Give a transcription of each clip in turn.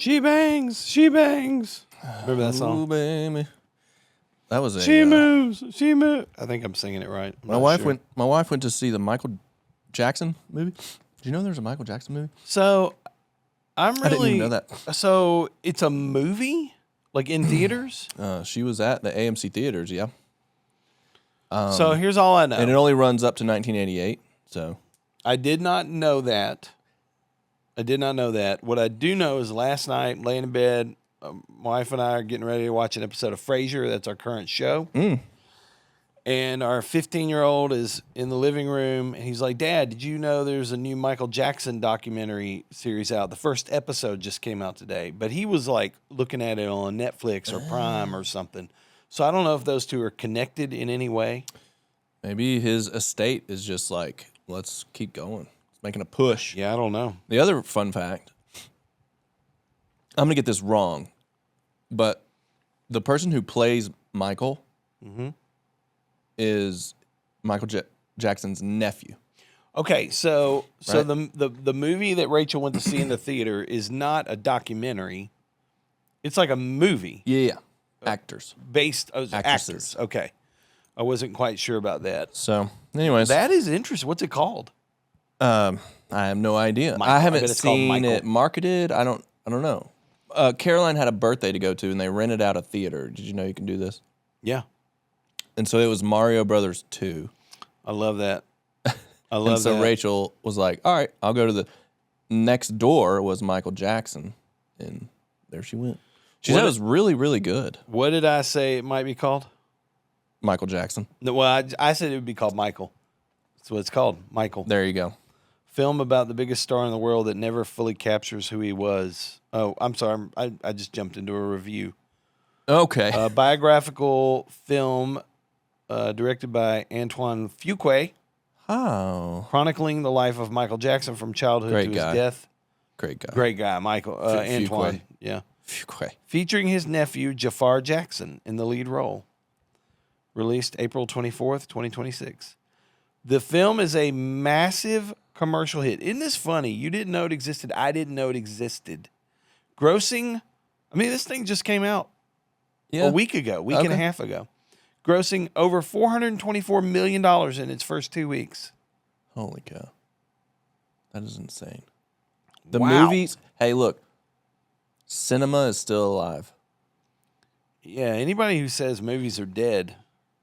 She bangs. She bangs. Remember that song? Ooh, baby. That was a. She moves. She moves. I think I'm singing it right. My wife went to see the Michael Jackson movie. Did you know there's a Michael Jackson movie? So I didn't even know that. So it's a movie, like in theaters. She was at the AMC theaters. Yeah. So here's all I know. And it only runs up to 1988. So I did not know that. What I do know is last night, laying in bed, my wife and I are getting ready to watch an episode of Frasier. That's our current show. And our 15-year-old is in the living room, and he's like, Dad, did you know there's a new Michael Jackson documentary series out? The first episode just came out today. But he was like looking at it on Netflix or Prime or something. So I don't know if those two are connected in any way. maybe his estate is just like, let's keep going. It's making a push. Yeah, I don't know. The other fun fact, I'm going to get this wrong, but the person who plays Michael is Michael Jackson's nephew. Okay, so Right. the movie that Rachel went to see in the theater is not a documentary. It's like a movie Yeah. Actors. based on Actresses. actors. Okay, I wasn't quite sure about that. So, anyways. That is interesting. What's it called? I have no idea. Michael. I I haven't bet it's called seen Michael. it marketed. I don't know. Caroline had a birthday to go to, and they rented out a theater. Did you know you can do this? Yeah, And so it was Mario Brothers 2. I love that. I And love so that. Rachel was like, all right, I'll go to the next door was Michael Jackson. And there she went. She said it was really, really good. What did I say it might be called? Michael Jackson. No, well, I said it would be called Michael. That's what it's called, Michael. There you go. Film about the biggest star in the world that never fully captures who he was. Oh, I'm sorry. I just jumped into a review. Okay. A biographical film directed by Antoine Fuqua, Oh. chronicling the life of Michael Jackson from childhood Great to guy. his death. Great guy. Great guy, Michael. Fuqua. Antoine. Yeah. Fuqua. Featuring his nephew, Jafar Jackson, in the lead role. Released April 24th, 2026. The film is a massive commercial hit. Isn't this funny? You didn't know it existed. I didn't know it existed. Grossing, I mean, this thing just came out a week ago, week and a half ago. Grossing over $424 million in its first 2 weeks. Holy cow. That is insane. The Wow. movies, hey, look, cinema is still alive. Yeah, anybody who says movies are dead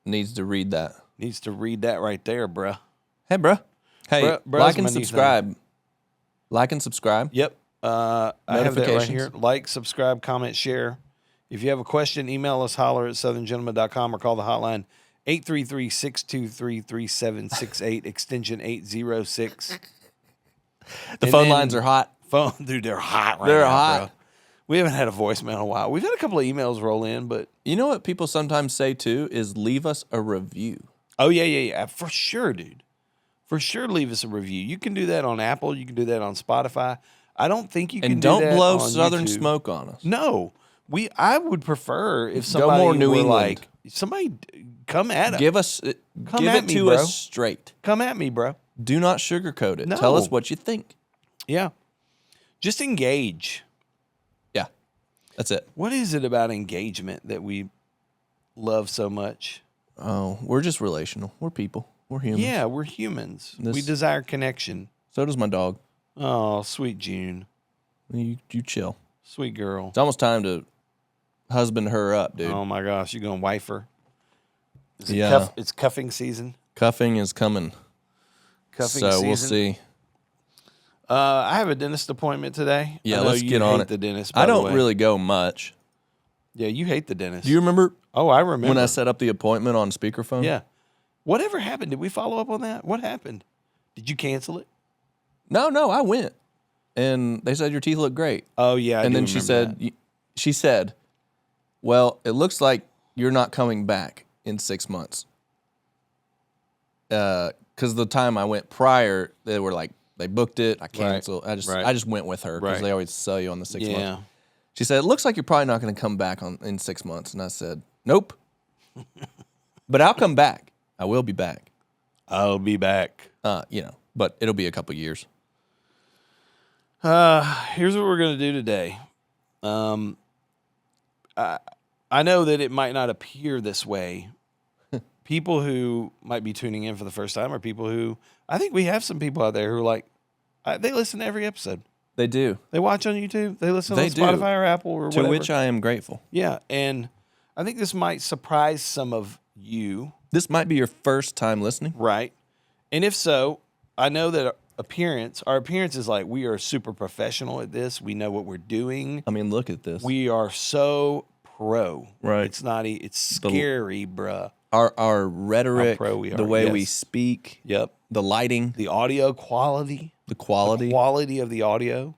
Needs to read that. needs to read that right there, bruh. Hey, bruh. Hey, Bruh's like my and new subscribe. Like and subscribe. Yep. I have that right Notifications. here. Like, subscribe, comment, share. If you have a question, email us, holler at southerngentleman.com or call the hotline 833-623-3768, extension 806. The phone lines are hot. Dude, they're hot right They're now, hot. bro. We haven't had a voicemail in a while. We've had a couple of emails roll in, but... You know what people sometimes say, too, is leave us a review. Oh, yeah. For sure, dude. For sure, leave us a review. You can do that on Apple. You can do that on Spotify. I don't think you can And do don't that blow on Southern YouTube. smoke on us. No. I would prefer if Go somebody more New were England. like, somebody come at us. Give us, Come give at it me, to bro. us straight. Come at me, bro. Do not sugarcoat it. No. Tell us what you think. Yeah. Just engage. Yeah, that's it. What is it about engagement that we love so much? Oh, we're just relational. We're people. We're humans. Yeah, we're humans. We This- desire connection. So does my dog. Oh, sweet June. You chill. Sweet girl. It's almost time to husband her up, dude. Oh, my gosh. You going to wife her? Is it Yeah. It's cuffing season. Cuffing is coming. Cuffing So season. we'll see. I have a dentist appointment today. Yeah, I know let's you get on hate it. the dentist, by I the don't way. really go much. Yeah, you hate the dentist. Do you remember Oh, I remember. when I set up the appointment on speakerphone? Yeah. Whatever happened? Did we follow up on that? What happened? Did you cancel it? No, I went. And they said your teeth look great. Oh, yeah. And then she said, well, it looks like you're not coming back in 6 months. Because the time I went prior, they were like, they booked it. I canceled. I just went with her because Right. they always sell you on the 6 Yeah. months. She said, it looks like you're probably not going to come back in 6 months. And I said, nope. But I'll come back. I will be back. I'll be back. But it'll be a couple years. Here's what we're going to do today. I know that it might not appear this way. People who might be tuning in for the first time are people who, I think we have some people out there who are like, they listen to every episode. They do. They watch on YouTube. They listen They on do. Spotify or Apple or whatever. To which I am grateful. Yeah, and I think this might surprise some of you. This might be your first time listening. Right. And if so, I know that our appearance is like, we are super professional at this. We know what we're doing. I mean, look at this. We are so pro. Right. It's not, it's scary, bruh. Our rhetoric, the way we speak, Yep. the lighting, The audio quality. the quality. The quality of the audio.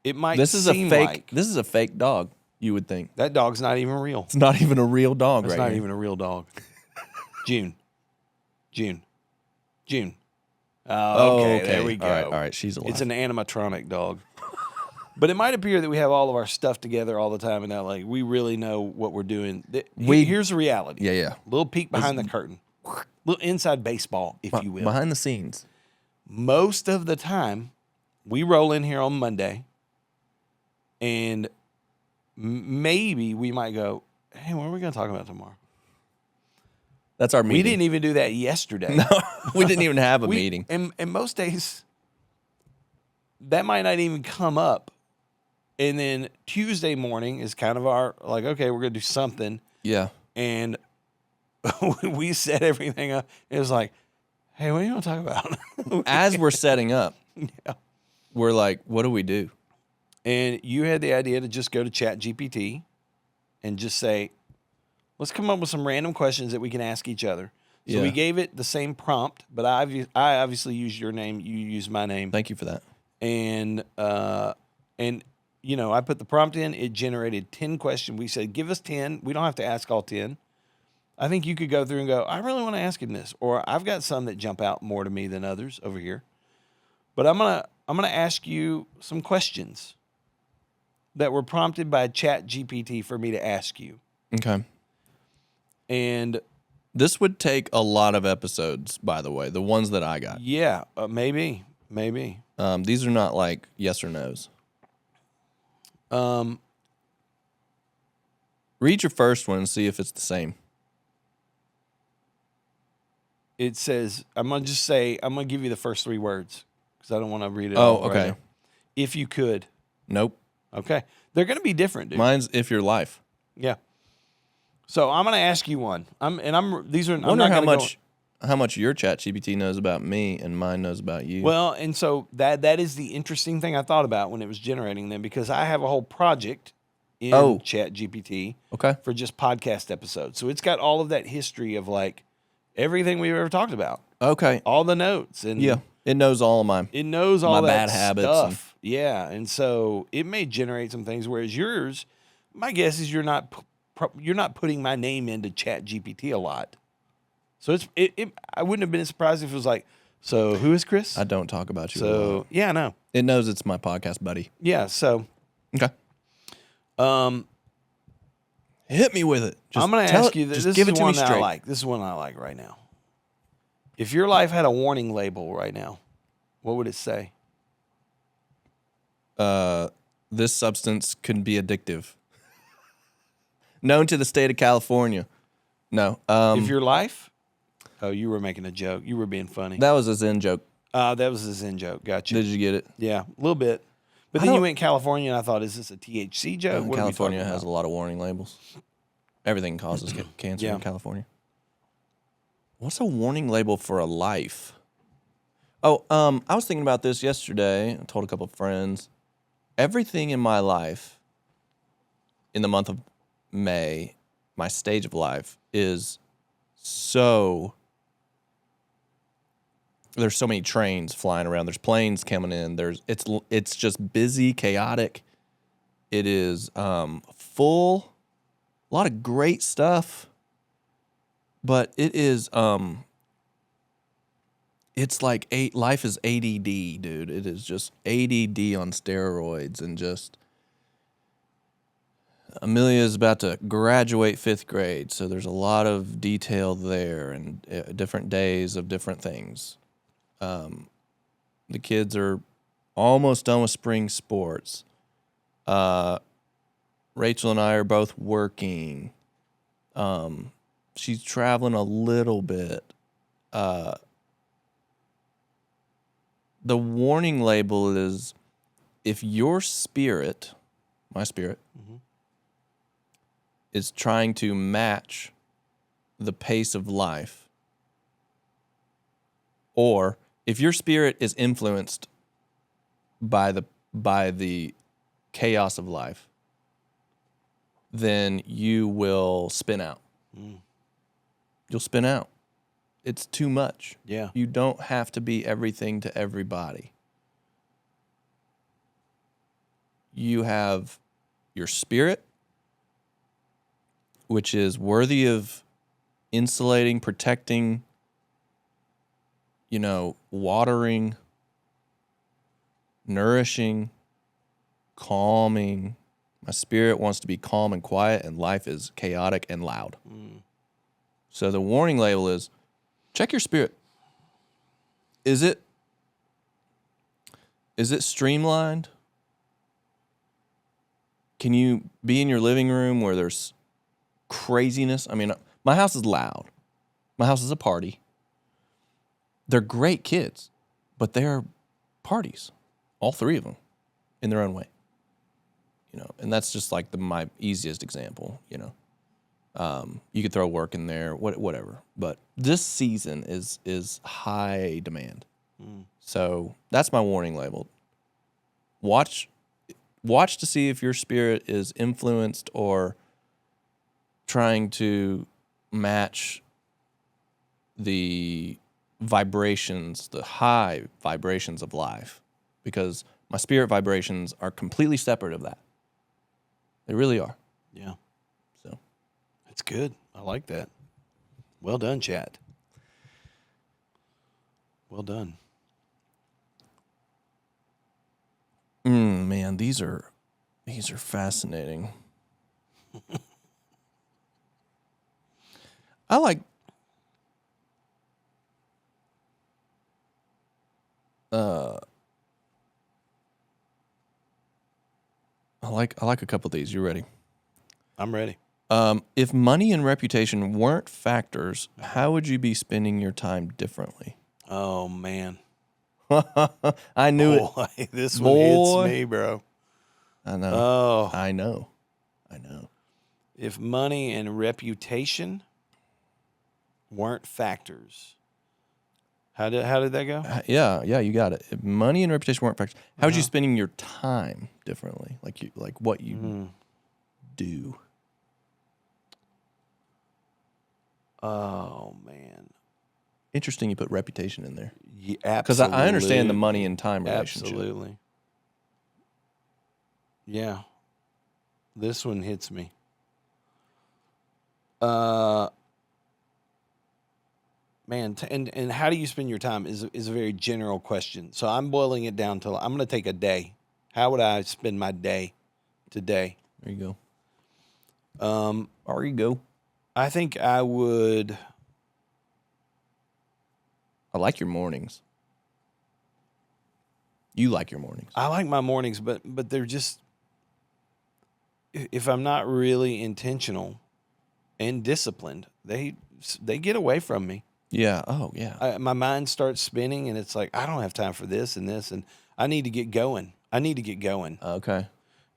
It might This is a seem fake. like This is a fake dog. You would think that dog's not even real. it's not even a real dog. It's right not here. even a real dog. June. Oh, Okay, there we go. All right. She's alive. It's an animatronic dog. But it might appear that we have all of our stuff together all the time and that like we really know what we're doing. Here's the reality. Yeah. Little peek behind the curtain. Little inside baseball, if you will. Behind the scenes. Most of the time, we roll in here on Monday and maybe we might go, hey, what are we going to talk about tomorrow? That's our We meeting. didn't even do that yesterday. No, we didn't even have a meeting. And most days, that might not even come up. And then Tuesday morning is kind of our, like, okay, we're going to do something. Yeah. And we set everything up. It was like, hey, what do you want to talk about? As we're setting up, Yeah. we're like, what do we do? And you had the idea to just go to Chat GPT and just say, let's come up with some random questions that we can ask each other. So Yeah. we gave it the same prompt, but I obviously used your name. You used my name. Thank you for that. And you know, I put the prompt in. It generated 10 questions. We said, give us 10. We don't have to ask all 10. I think you could go through and go, I really want to ask him this. Or I've got some that jump out more to me than others over here. But I'm gonna ask you some questions that were prompted by Chat GPT for me to ask you. Okay. And This would take a lot of episodes, by the way, the ones that I got. yeah, maybe. These are not like yes or no's. Read your first one and see if it's the same. It says, I'm going to give you the first 3 words because I don't want to read it Oh, all right okay. now. If you could. Nope. Okay. They're going to be different, dude. Mine's if your life. Yeah. So I'm going to ask you one. I'm Wonder not how gonna how much your Chat GPT knows about me and mine knows about you. Well, and so that is the interesting thing I thought about when it was generating them because I have a whole project in Chat GPT okay. for just podcast episodes. So it's got all of that history of like everything we've ever talked about, Okay. all the notes, and Yeah. It knows all of mine. it knows all My that bad habits stuff. Yeah, and so it may generate some things. Whereas yours, my guess is you're not putting my name into Chat GPT a lot. So I wouldn't have been surprised if it was like, so who is Chris? I don't talk about you a lot. So yeah, no, It knows it's my podcast buddy. yeah. So Okay. Hit me with it. Just I'm going to ask you this. Just This give is it to me one that I straight. like. This is one I like right now. If your life had a warning label right now, what would it say? This substance can be addictive. Known to the state of California. No. If your life, oh, you were making a joke. You were being funny. That was a Zen joke. That was a Zen joke. Gotcha. Did you get it? Yeah, a little bit. But then you went California, and I thought, is this a THC joke? What are we California talking has a about? lot of warning labels. Everything causes cancer Yeah. in California. What's a warning label for a life? Oh, I was thinking about this yesterday. I told a couple of friends. Everything in my life, in the month of May, my stage of life is so. There's so many trains flying around. There's planes coming in. It's just busy, chaotic. It is full, a lot of great stuff, but it is it's like life is ADD, dude. It is just ADD on steroids, and just Amelia is about to graduate 5th grade, so there's a lot of detail there and different days of different things. The kids are almost done with spring sports. Rachel and I are both working. She's traveling a little bit. The warning label is if your spirit, my spirit, is trying to match the pace of life, or if your spirit is influenced by the chaos of life, then you will spin out. You'll spin out. It's too much. Yeah. You don't have to be everything to everybody. You have your spirit, which is worthy of insulating, protecting, watering, nourishing, calming. My spirit wants to be calm and quiet, and life is chaotic and loud. So the warning label is, check your spirit. Is it streamlined? Can you be in your living room where there's craziness? I mean, my house is loud. My house is a party. They're great kids, but they're parties, all three of them, in their own way. And that's just like my easiest example. You could throw work in there, whatever. But this season is high demand. So that's my warning label. Watch to see if your spirit is influenced or trying to match the vibrations, the high vibrations of life, because my spirit vibrations are completely separate of that. They really are. Yeah. So that's good. I like that. Well done, Chat. Well done. Man, these are fascinating. I like I like a couple of these. You ready? I'm ready. If money and reputation weren't factors, how would you be spending your time differently? Oh, man. I knew it. Boy, this one hits me, bro. I know. Oh. I know. If money and reputation weren't factors, how did that go? Yeah, you got it. If money and reputation weren't factors, how would you spending your time differently? Like what you do. Oh, man. Interesting you put reputation in there. Yeah, because I understand the money and time relationship. Absolutely. Yeah. This one hits me. Man, and how do you spend your time is a very general question. So I'm boiling it down to, I'm going to take a day. How would I spend my day today? There you go. There you go. I think I would. I like your mornings. You like your mornings. I like my mornings, but they're just, if I'm not really intentional and disciplined, they get away from me. Yeah. Oh, yeah. My mind starts spinning, and it's like, I don't have time for this and this, and I need to get going. Okay.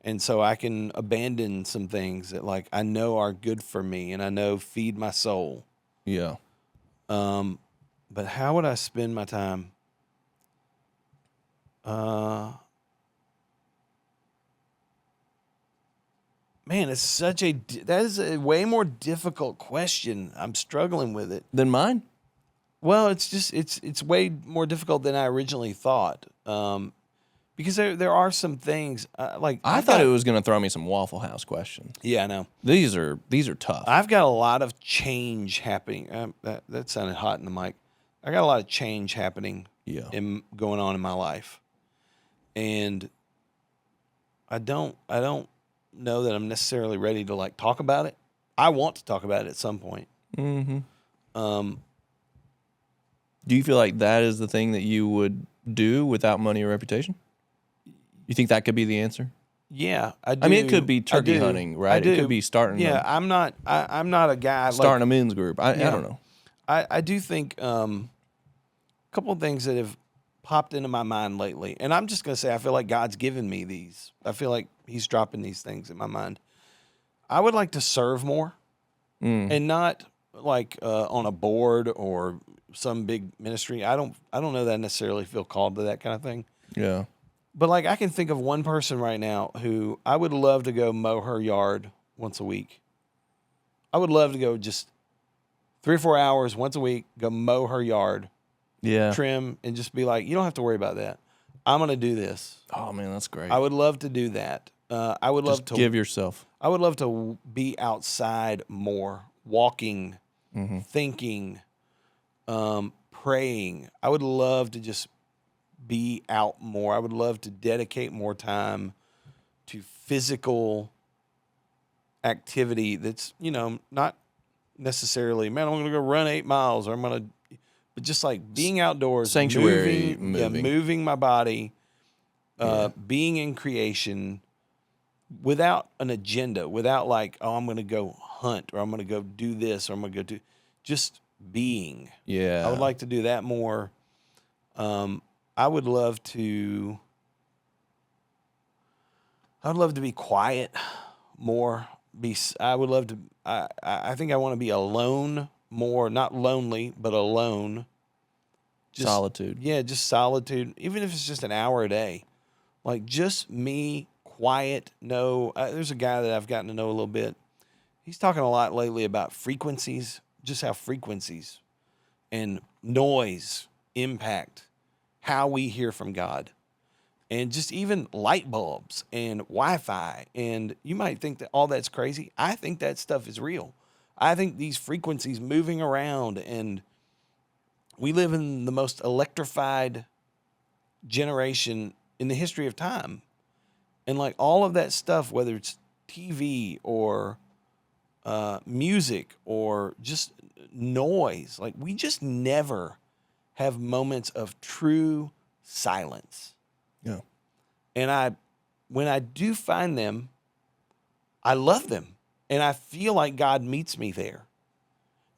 And so I can abandon some things that, like, I know are good for me and I know feed my soul. Yeah. But how would I spend my time? Man, that is a way more difficult question. I'm struggling with it. Than mine? Well, it's way more difficult than I originally thought. Because there are some things like I thought it was going to throw me some Waffle House questions. Yeah, I know. These are tough. I've got a lot of change happening. That sounded hot in the mic. I got a lot of change happening. Yeah. Going on in my life, and I don't know that I'm necessarily ready to like talk about it. I want to talk about it at some point. Mm-hmm. Do you feel like that is the thing that you would do without money or reputation? You think that could be the answer? Yeah, I do. I mean, it could be I turkey do. hunting, I right? It do. could be starting Yeah, I'm not a guy starting like a men's group. I Yeah. don't know. I do think a couple of things that have popped into my mind lately, and I'm just gonna say I feel like God's given me these. I feel like He's dropping these things in my mind. I would like to serve more, and not like on a board or some big ministry. I don't know that I necessarily feel called to that kind of thing. Yeah. But like I can think of one person right now who I would love to go mow her yard once a week. I would love to go just 3 or 4 hours once a week, go mow her yard, Yeah. trim, and just be like, you don't have to worry about that. I'm gonna do this. Oh man, that's great. I would love to do that. I would love Just to give yourself. I would love to be outside more, walking, thinking, praying. I would love to just be out more. I would love to dedicate more time to physical activity that's, not necessarily, man, I'm going to go run 8 miles or but just like being outdoors, Sanctuary moving my body, being in creation without an agenda, without like, oh, I'm going to go hunt or I'm going to go do this or I'm going to go do, just being. Yeah. I would like to do that more. I would love to be quiet more. I would love to. I think I want to be alone more, not lonely, but alone. Just, solitude. Yeah, just solitude. Even if it's just an hour a day, like just me, quiet. No, there's a guy that I've gotten to know a little bit. He's talking a lot lately about frequencies, just how frequencies and noise impact how we hear from God. And just even light bulbs and Wi-Fi. And you might think that all that's crazy. I think that stuff is real. I think these frequencies moving around, and we live in the most electrified generation in the history of time. And like all of that stuff, whether it's TV or music or just noise, like we just never have moments of true silence. Yeah. And when I do find them, I love them. And I feel like God meets me there.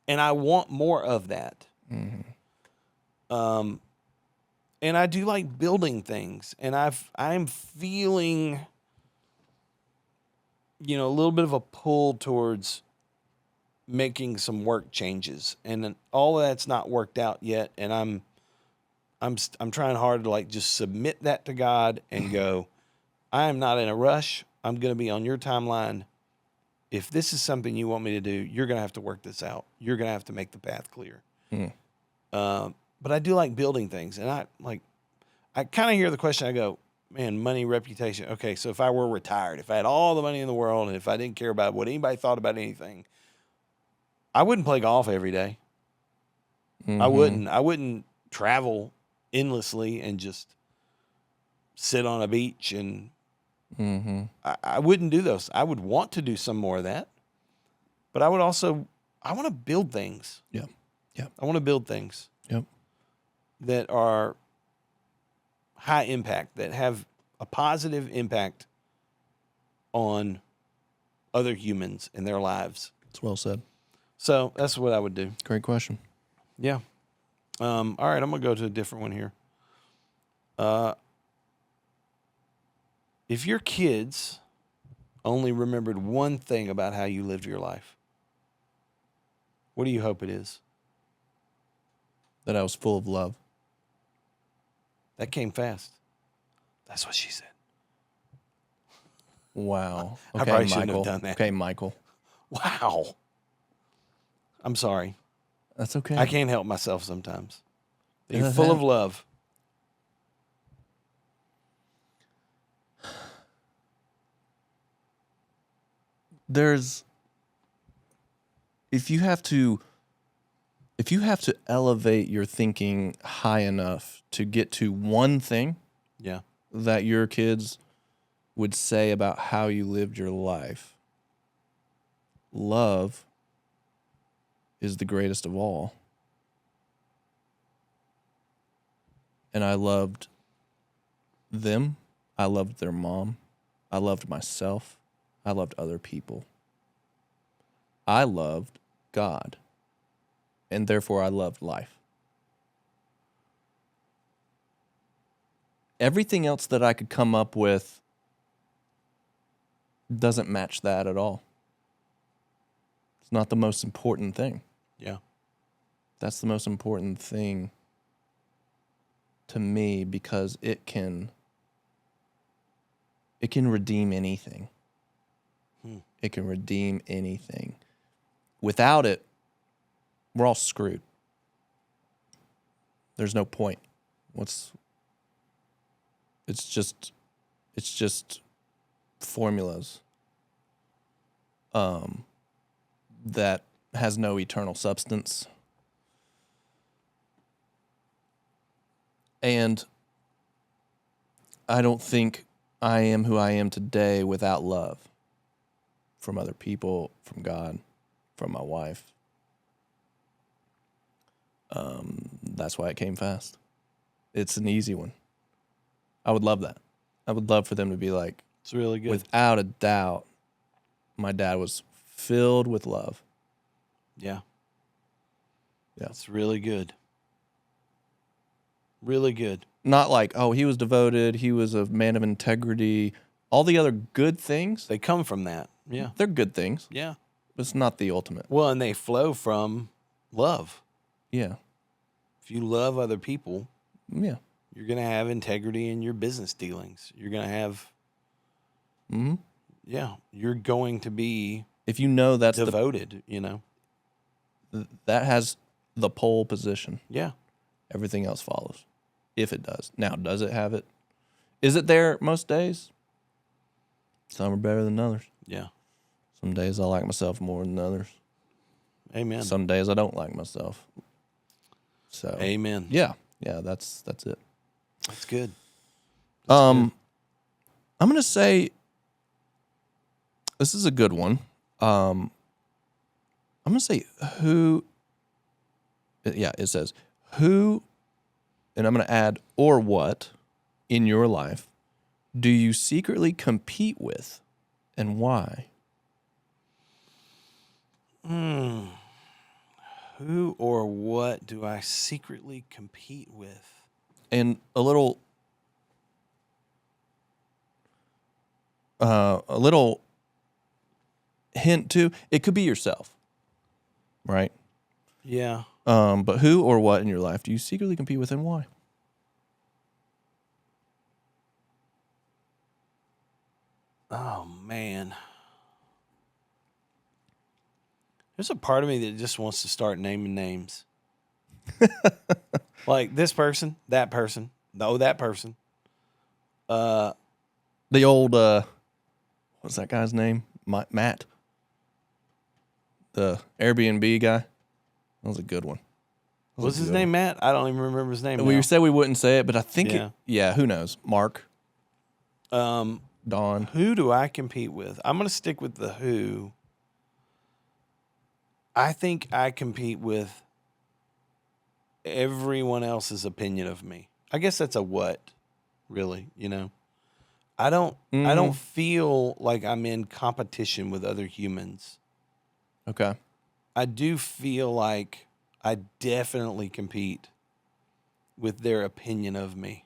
And I want more of that. And I do like building things. And I'm feeling, a little bit of a pull towards making some work changes. And then all of that's not worked out yet. And I'm trying hard to like just submit that to God and go, I am not in a rush. I'm going to be on your timeline. If this is something you want me to do, you're going to have to work this out. You're going to have to make the path clear. But I do like building things. And I kind of hear the question. I go, man, money, reputation. Okay, so if I were retired, if I had all the money in the world, and if I didn't care about what anybody thought about anything, I wouldn't play golf every day. I wouldn't travel endlessly and just sit on a beach and I wouldn't do those. I would want to do some more of that, but I want to build things. Yeah. Yeah. I want to build things that are high impact, that have a positive impact on other humans in their lives. It's well said. So that's what I would do. Great question. Yeah. All right, I'm going to go to a different one here. If your kids only remembered one thing about how you lived your life, what do you hope it is? That I was full of love. That came fast. That's what she said. Wow. I Okay, probably shouldn't have Michael. done that. Okay, Michael. Wow. I'm sorry. That's okay. I can't help myself sometimes. You're That's full it. of love. If you have to elevate your thinking high enough to get to one thing Yeah. that your kids would say about how you lived your life, love is the greatest of all. And I loved them. I loved their mom. I loved myself. I loved other people. I loved God. And therefore, I loved life. Everything else that I could come up with doesn't match that at all. It's not the most important thing. Yeah. That's the most important thing to me because it can redeem anything. It can redeem anything. Without it, we're all screwed. There's no point. It's just formulas that has no eternal substance. And I don't think I am who I am today without love from other people, from God, from my wife. That's why it came fast. It's an easy one. I would love that. I would love for them to be like, It's really good. without a doubt, my dad was filled with love. Yeah. Yeah. It's really good. Really good. Not like, oh, he was devoted, he was a man of integrity. All the other good things, They come from that. Yeah. they're good things, Yeah. but it's not the ultimate. Well, and they flow from love. Yeah. If you love other people, Yeah. you're going to have integrity in your business dealings. You're going to have, Mm-hmm. yeah, you're going to be If you know that's devoted, you know? that has the pole position, Yeah. everything else follows. If it does. Now, does it have it? Is it there most days? Some are better than others. Yeah. Some days I like myself more than others. Amen. Some days I don't like myself. So Amen. yeah, that's it. That's good. I'm gonna say this is a good one. I'm gonna say who. Yeah, it says who, and I'm gonna add or what in your life do you secretly compete with, and why? Who or what do I secretly compete with? And a little hint too, it could be yourself, right? Yeah. But who or what in your life do you secretly compete with, and why? Oh, man. There's a part of me that just wants to start naming names. Like this person, that person, that person. The old what's that guy's name? Matt, the Airbnb guy. That was a good one. Was his name Matt? I don't even remember his name. We now. said we wouldn't say it, but I think Yeah. who knows? Mark, Don. Who do I compete with? I'm going to stick with the who. I think I compete with everyone else's opinion of me. I guess that's a what, really, you know. I don't feel like I'm in competition with other humans. Okay. I do feel like I definitely compete with their opinion of me.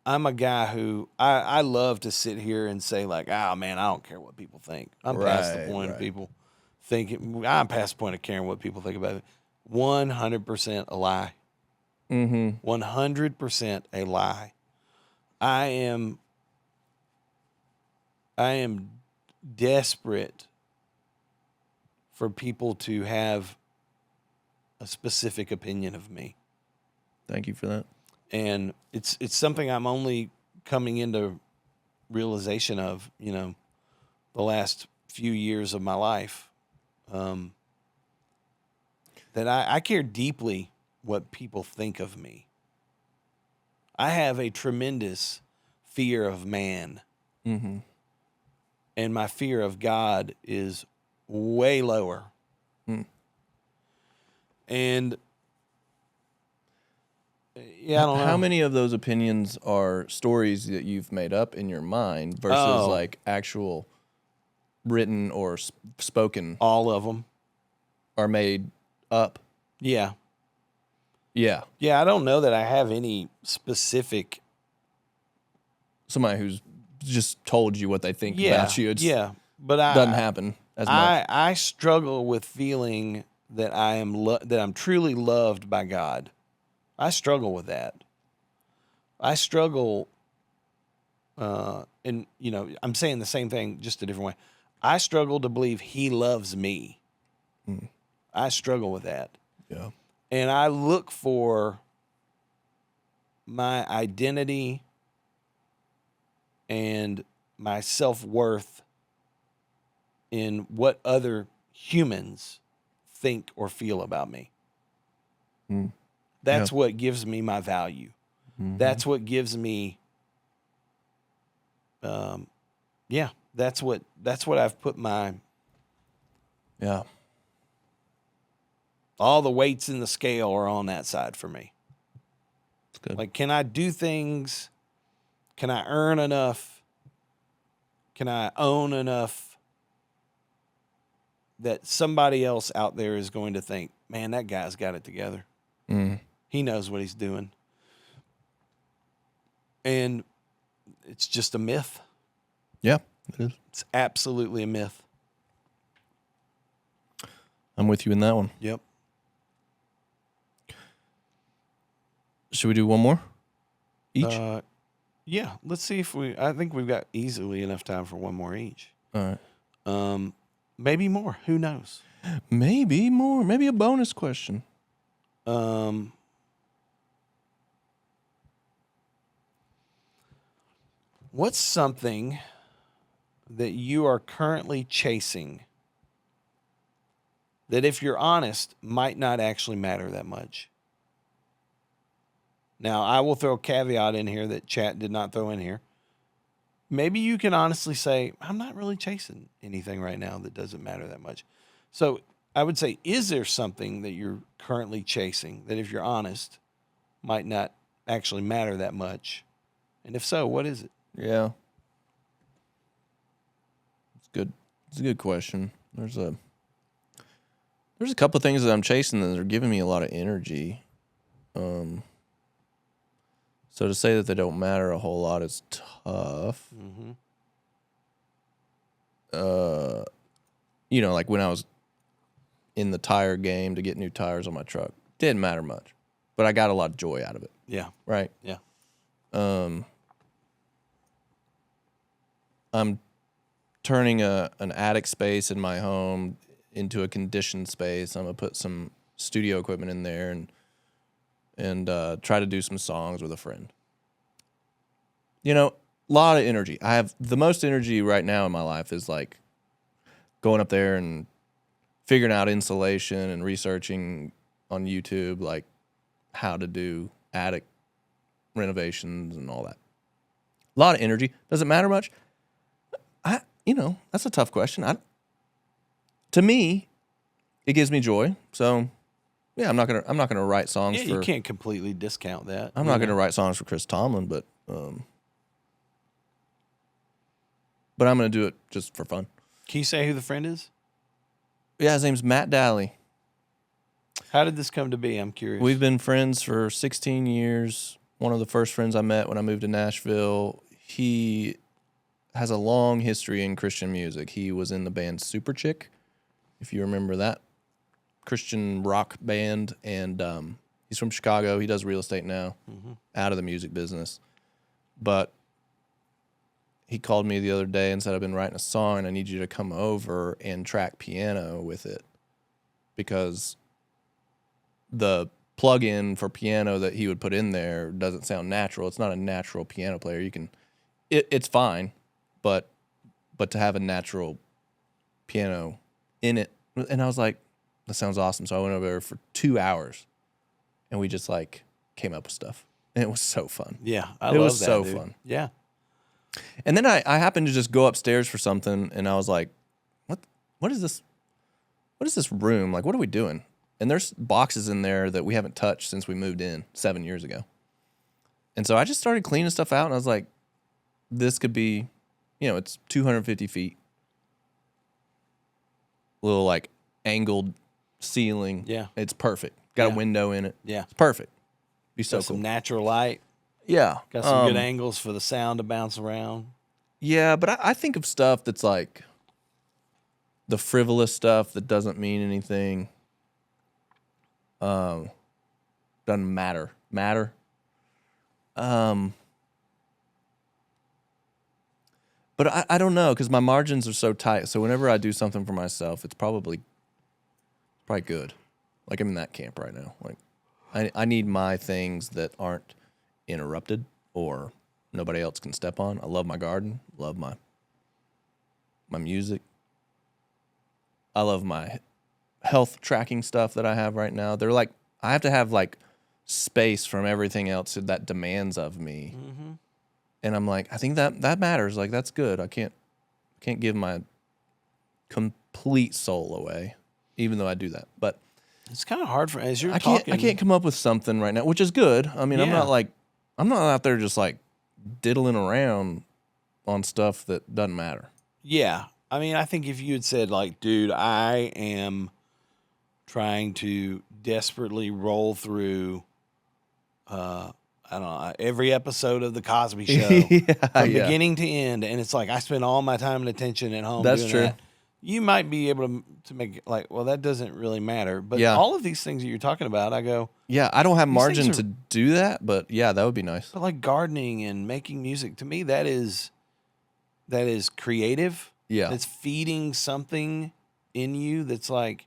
I'm a guy who I love to sit here and say like, oh man, I don't care what people think. I'm past the point of people thinking. I'm past the point of caring what people think about it. 100% a lie. 100% a lie. I am desperate for people to have a specific opinion of me. Thank you for that. And it's something I'm only coming into realization of, you know, the last few years of my life. That I care deeply what people think of me. I have a tremendous fear of man. Mm-hmm. And my fear of God is way lower. And Yeah, I don't know. How many of those opinions are stories that you've made up in your mind versus like actual written or spoken? All of them are made up. Yeah. Yeah. Yeah, I don't know that I have any specific. Somebody who's just told you what they think about you. But doesn't happen as much. I struggle with feeling that that I'm truly loved by God. I struggle with that. I struggle, and I'm saying the same thing, just a different way. I struggle to believe He loves me. I struggle with that. Yeah. And I look for my identity and my self-worth in what other humans think or feel about me. That's what gives me my value. That's what gives me, that's what I've put all the weights in the scale are on that side for me. That's good. Like, can I do things? Can I earn enough? Can I own enough that somebody else out there is going to think, man, that guy's got it together. He knows what he's doing. And it's just a myth. Yeah, it is. It's absolutely a myth. I'm with you in that one. Yep. Should we do one more each? Yeah, let's see if I think we've got easily enough time for one more each. All right. Maybe more. Who knows? Maybe more. Maybe a bonus question. What's something that you are currently chasing that, if you're honest, might not actually matter that much? Now, I will throw a caveat in here that chat did not throw in here. Maybe you can honestly say, I'm not really chasing anything right now that doesn't matter that much. So I would say, is there something that you're currently chasing that, if you're honest, might not actually matter that much? And if so, what is it? Yeah. It's good. It's a good question. There's a couple of things that I'm chasing that are giving me a lot of energy. So to say that they don't matter a whole lot is tough. Like when I was in the tire game to get new tires on my truck, didn't matter much, but I got a lot of joy out of it. Yeah. Right. Yeah. I'm turning an attic space in my home into a conditioned space. I'm gonna put some studio equipment in there and try to do some songs with a friend. A lot of energy. I have the most energy right now in my life is like going up there and figuring out insulation and researching on YouTube, like how to do attic renovations and all that. A lot of energy. Does it matter much? That's a tough question. To me, it gives me joy. So yeah, I'm not gonna write songs for. You can't completely discount that. I'm not gonna write songs for Chris Tomlin, but I'm gonna do it just for fun. Can you say who the friend is? Yeah, his name's Matt Daly. How did this come to be? I'm curious. We've been friends for 16 years. One of the first friends I met when I moved to Nashville. He has a long history in Christian music. He was in the band Super Chick, if you remember that Christian rock band, and he's from Chicago. He does real estate now, out of the music business. But he called me the other day and said, I've been writing a song and I need you to come over and track piano with it, because the plug-in for piano that he would put in there doesn't sound natural. It's not a natural piano player. It's fine, but to have a natural piano in it. And I was like, that sounds awesome. So I went over there for 2 hours and we just like came up with stuff. And it was so fun. Yeah, it was so fun. Yeah. And then I happened to just go upstairs for something, and I was like, what is this? What is this room? Like, what are we doing? And there's boxes in there that we haven't touched since we moved in 7 years ago. And so I just started cleaning stuff out, and I was like, this could be, it's 250 feet. Little like angled ceiling. Yeah. It's perfect. Got a window in it. Yeah. It's perfect. Be so Got cool. some natural light. Yeah. Got some good angles for the sound to bounce around. Yeah, but I think of stuff that's like the frivolous stuff that doesn't mean anything. Doesn't matter. But I don't know, because my margins are so tight. So whenever I do something for myself, it's probably good. Like I'm in that camp right now. Like I need my things that aren't interrupted or nobody else can step on. I love my garden. Love my music. I love my health tracking stuff that I have right now. They're like, I have to have like space from everything else that demands of me. Mm-hmm. And I'm like, I think that matters. Like, that's good. I can't give my complete soul away, even though I do that. But it's kind of hard for as you're talking. I can't come up with something right now, which is good. I mean, I'm not out there just like diddling around on stuff that doesn't matter. Yeah. I mean, I think if you had said like, dude, I am trying to desperately roll through, I don't know, every episode of The Cosby Show from beginning to end. And it's like, I spend all my time and attention at home doing that. You might be able to make it like, well, that doesn't really matter. But all of these things that you're talking about, I go, yeah, I don't have margin to do that, but yeah, that would be nice. But like gardening and making music, to me, that is creative. Yeah. It's feeding something in you that's like,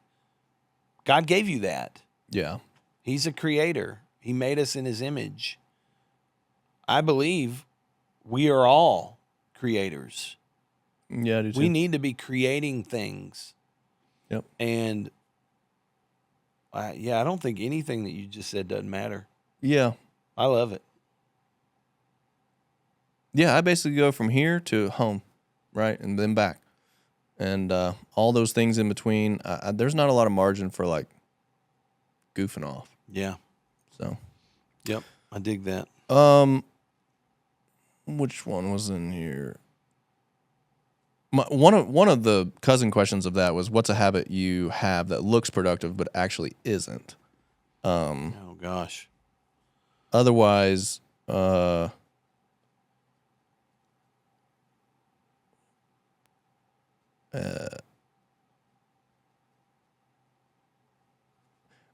God gave you that. Yeah. He's a creator. He made us in his image. I believe we are all creators. Yeah, I do too. We need to be creating things. Yep. And I don't think anything that you just said doesn't matter. Yeah. I love it. Yeah, I basically go from here to home, right? And then back. And all those things in between, there's not a lot of margin for like goofing off. Yeah. So. Yep, I dig that. Which one was in here? One of the cousin questions of that was, what's a habit you have that looks productive but actually isn't? Oh gosh. Otherwise,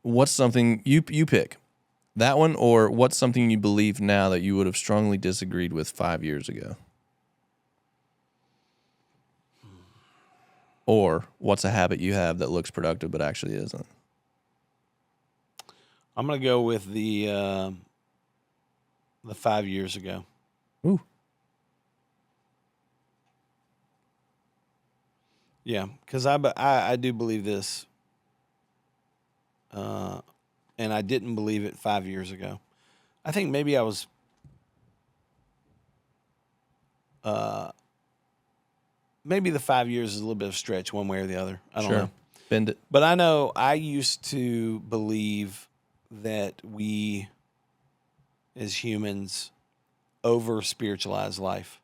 what's something you pick? That one, or what's something you believe now that you would have strongly disagreed with 5 years ago? Or what's a habit you have that looks productive but actually isn't? I'm gonna go with the 5 years ago. Ooh. Yeah, because I do believe this, and I didn't believe it 5 years ago. I think maybe I was maybe the 5 years is a little bit of a stretch one way or the other. I don't know. Bend it. But I know I used to believe that we as humans over spiritualize life.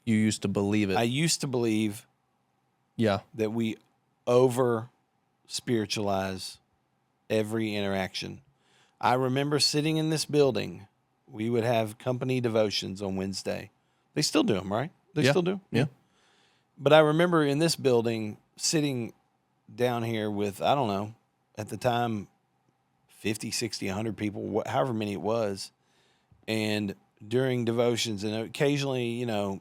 You used to believe it. I used to believe that we over spiritualize every interaction. I remember sitting in this building. We would have company devotions on Wednesday. They still do them, right? They still do? Yeah. But I remember in this building sitting down here with, I don't know, at the time, 50, 60, 100 people, however many it was. And during devotions, and occasionally, I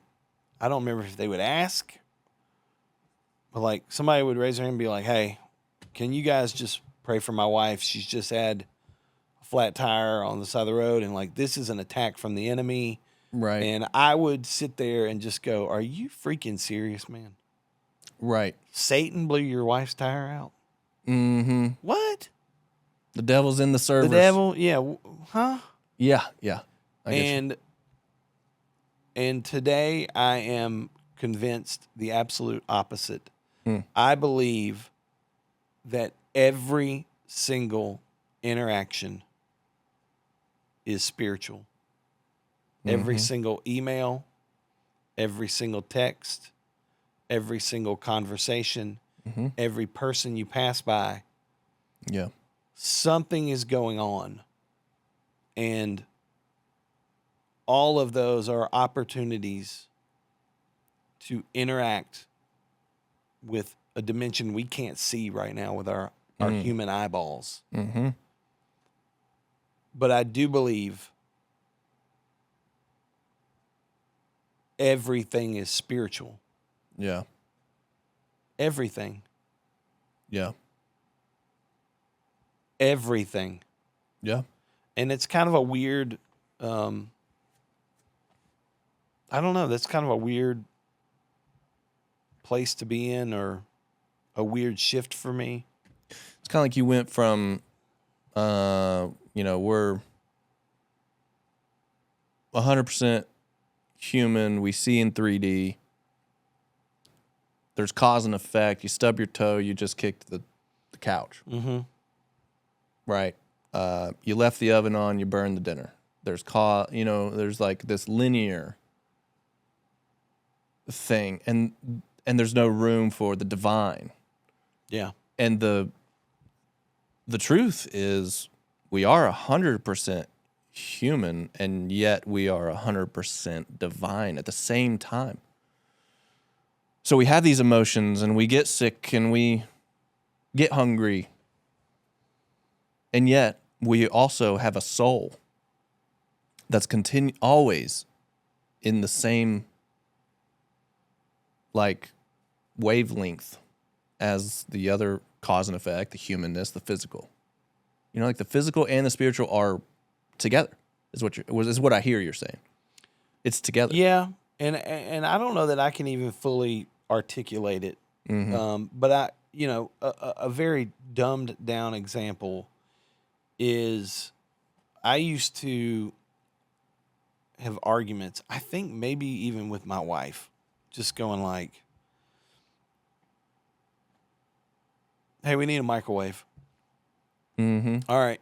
don't remember if they would ask, but like somebody would raise their hand and be like, hey, can you guys just pray for my wife? She's just had a flat tire on the side of the road, and like this is an attack from the enemy. Right. And I would sit there and just go, are you freaking serious, man? Right. Satan blew your wife's tire out? Mm-hmm. What? The devil's in the service. The devil? Yeah. Huh? Yeah. And today I am convinced the absolute opposite. I believe that every single interaction is spiritual. Every single email, every single text, every single conversation, every person you pass by. Yeah. Something is going on. And all of those are opportunities to interact with a dimension we can't see right now with our human eyeballs. Mm-hmm. But I do believe everything is spiritual. Yeah. Everything. Yeah. Everything. Yeah. And it's kind of a weird, I don't know, that's kind of a weird place to be in, or a weird shift for me. It's kind of like you went from, we're 100% human. We see in 3D. There's cause and effect. You stub your toe, you just kicked the couch. Mm-hmm. Right. You left the oven on, you burned the dinner. There's there's like this linear thing, and there's no room for the divine. Yeah. And the truth is, we are 100% human, and yet we are 100% divine at the same time. So we have these emotions, and we get sick, and we get hungry, and yet we also have a soul that's always in the same like wavelength as the other cause and effect, the humanness, the physical. Like the physical and the spiritual are together. Is what I hear you're saying. It's together. Yeah, and I don't know that I can even fully articulate it. But a very dumbed down example is I used to have arguments, I think maybe even with my wife, just going like, hey, we need a microwave. Mm-hmm. All right,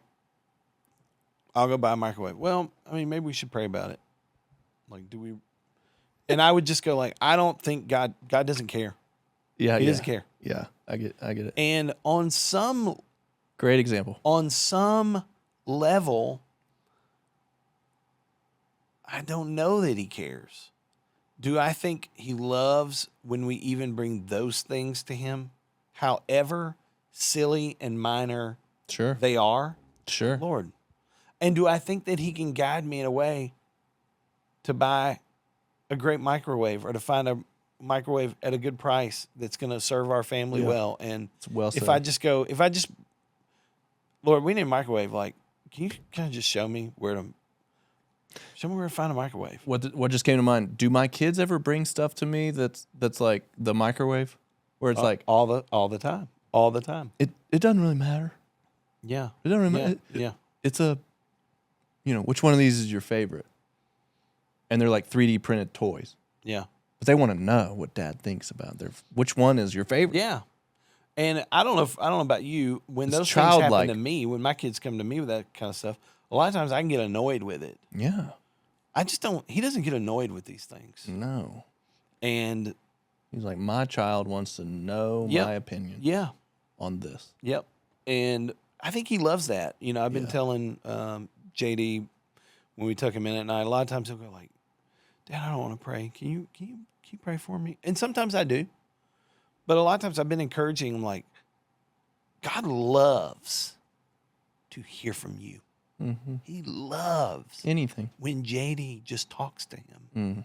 I'll go buy a microwave. Well, I mean, maybe we should pray about it. Like, do we? And I would just go like, I don't think God doesn't care. Yeah, He doesn't care. Yeah, I get it. And on some Great example. On some level, I don't know that he cares. Do I think he loves when we even bring those things to him? However silly and minor Sure. they are? Sure. Lord. And do I think that he can guide me in a way to buy a great microwave, or to find a microwave at a good price that's going to serve our family well? And it's well said. if I just, Lord, we need a microwave. Like, can you kind of just show me where to find a microwave? What just came to mind? Do my kids ever bring stuff to me that's like the microwave, where it's like all the time. It doesn't really matter. Yeah, It doesn't really matter. Yeah. It's which one of these is your favorite? And they're like 3D printed toys. Yeah. But they want to know what Dad thinks about which one is your favorite. Yeah. And I don't know about you, when It's those things happen childlike. to me, when my kids come to me with that kind of stuff, a lot of times I can get annoyed with it. Yeah. I just don't. He doesn't get annoyed with these things. No. And he's like, my child wants to know my opinion. Yeah. On this. Yep. And I think he loves that. I've been telling JD when we took him in at night, a lot of times he'll go like, Dad, I don't want to pray. Can you pray for me? And sometimes I do. But a lot of times I've been encouraging him like, God loves to hear from you. Mm-hmm. He loves anything when JD just talks to him. Mm.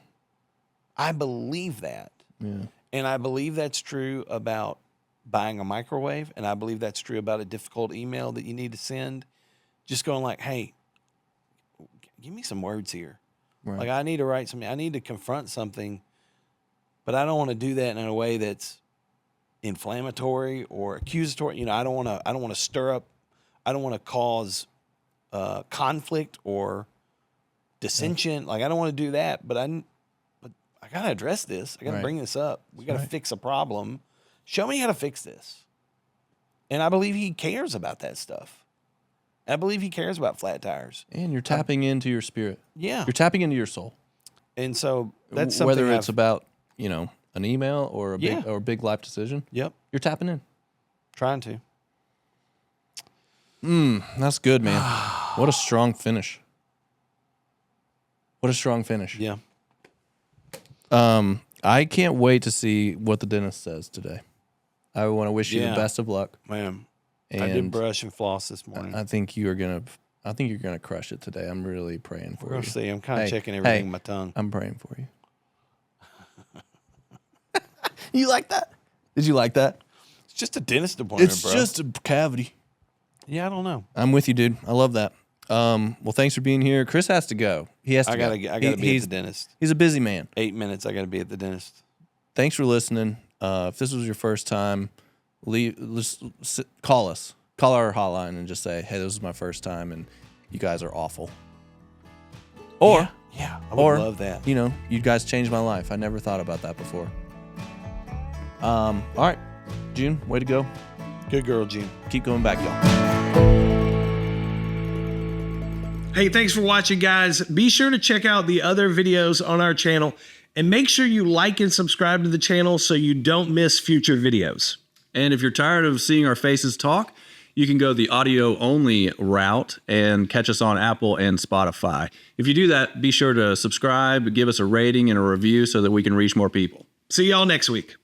I believe that. Yeah. And I believe that's true about buying a microwave. And I believe that's true about a difficult email that you need to send. Just going like, hey, give me some words here. Right. Like, I need to write something. I need to confront something. But I don't want to do that in a way that's inflammatory or accusatory. I don't want to stir up. I don't want to cause conflict or dissension. Like, I don't want to do that. But I got to address this. I got to bring this up. We got to fix a problem. Show me how to fix this. And I believe he cares about that stuff. I believe he cares about flat tires. And you're tapping into your spirit. Yeah. You're tapping into your soul. And so that's something whether it's about, an email or a big life decision. Yep. You're tapping in. Trying to. That's good, man. What a strong finish. What a strong finish. Yeah. I can't wait to see what the dentist says today. I want to wish you the best of luck. Man. And I did brush and floss this morning. I think you're gonna crush it today. I'm really praying for you. We'll see. I'm kind of checking everything in my tongue. I'm praying for you. You like that? Did you like that? It's just a dentist appointment, It's bro. just a cavity. Yeah, I don't know. I'm with you, dude. I love that. Well, thanks for being here. Chris has to go. He has to go. I gotta be at the dentist. He's a busy man. 8 minutes. I gotta be at the dentist. Thanks for listening. If this was your first time, call us. Call our hotline and just say, "Hey, this is my first time, and you guys are awful." Or, I would love that. You guys changed my life. I never thought about that before. All right, June, way to go. Good girl, Gene. Keep going back, y'all. Hey, thanks for watching, guys. Be sure to check out the other videos on our channel and make sure you like and subscribe to the channel so you don't miss future videos. And if you're tired of seeing our faces talk, you can go the audio only route and catch us on Apple and Spotify. If you do that, be sure to subscribe, give us a rating and a review so that we can reach more people. See y'all next week.